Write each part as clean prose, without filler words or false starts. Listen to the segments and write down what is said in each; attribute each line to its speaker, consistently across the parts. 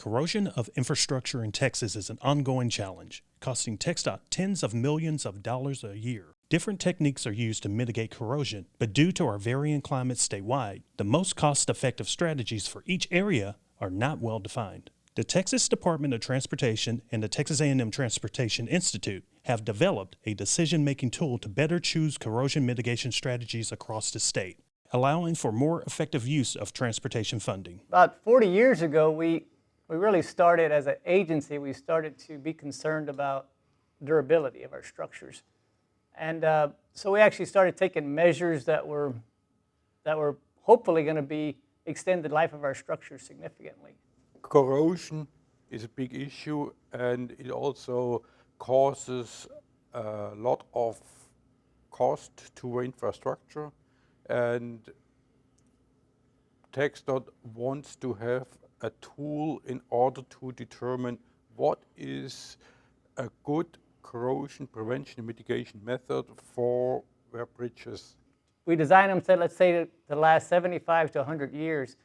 Speaker 1: Corrosion of infrastructure in Texas is an ongoing challenge, costing TxDOT tens of millions of dollars a year. Different techniques are used to mitigate corrosion, but due to our varying climates statewide, the most cost-effective strategies for each area are not well defined. The Texas Department of Transportation and the Texas A&M Transportation Institute have developed a decision-making tool to better choose corrosion mitigation strategies across the state, allowing for more effective use of transportation funding.
Speaker 2: About 40 years ago, we really started as an agency, we started to be concerned about durability of our structures. And so we actually started taking measures that were hopefully going to be extend the life of our structures significantly.
Speaker 3: Corrosion is a big issue, and it also causes a lot of cost to infrastructure. And TxDOT wants to have a tool in order to determine what is a good corrosion prevention and mitigation method for their bridges. We
Speaker 2: design them to, let's say, to last 75 to 100 years,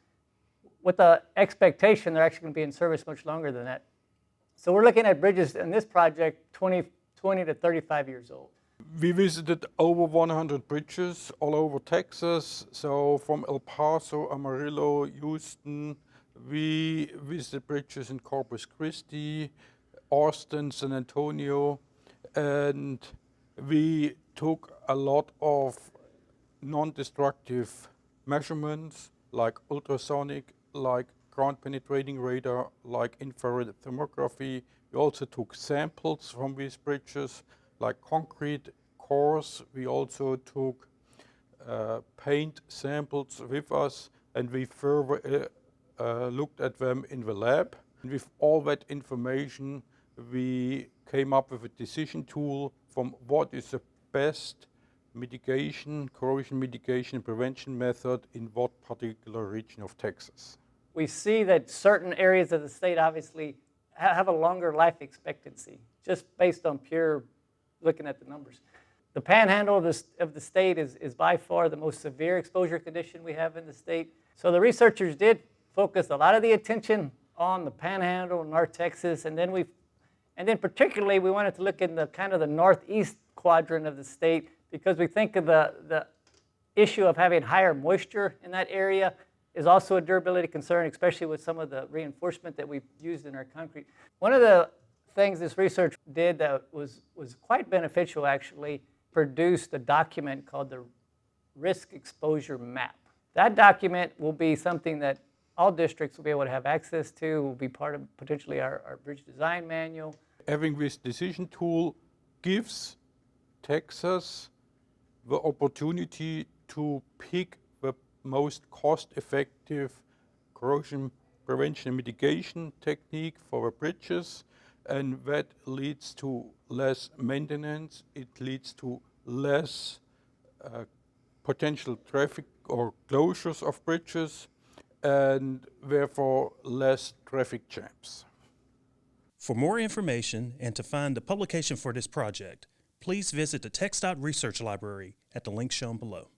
Speaker 2: with the expectation they're actually going to be in service much longer than that. So we're looking at bridges in this project 20 to 35 years old.
Speaker 3: We visited over 100 bridges all over Texas, so from El Paso, Amarillo, Houston. We visited bridges in Corpus Christi, Austin, San Antonio, and we took a lot of non-destructive measurements like ultrasonic, like ground penetrating radar, like infrared thermography. We also took samples from these bridges, like concrete cores. We also took paint samples with us, and we further looked at them in the lab. And with all that information, we came up with a decision tool from what is the best mitigation, corrosion mitigation prevention method in what particular region of Texas.
Speaker 2: We see that certain areas of the state obviously have a longer life expectancy, just based on pure looking at the numbers. The panhandle of the state is by far the most severe exposure condition we have in the state. So the researchers did focus a lot of the attention on the panhandle in North Texas, and then particularly we wanted to look in the kind of the northeast quadrant of the state, because we think of the issue of having higher moisture in that area is also a durability concern, especially with some of the reinforcement that we've used in our concrete. One of the things this research did that was quite beneficial, actually, produced a document called the Risk Exposure Map. That document will be something that all districts will be able to have access to, will be part of potentially our bridge design manual.
Speaker 3: Having this decision tool gives Texas the opportunity to pick the most cost-effective corrosion prevention and mitigation technique for the bridges, and that leads to less maintenance. It leads to less potential traffic or closures of bridges, and therefore less traffic jams.
Speaker 1: For more information and to find the publication for this project, please visit the TxDOT Research Library at the link shown below.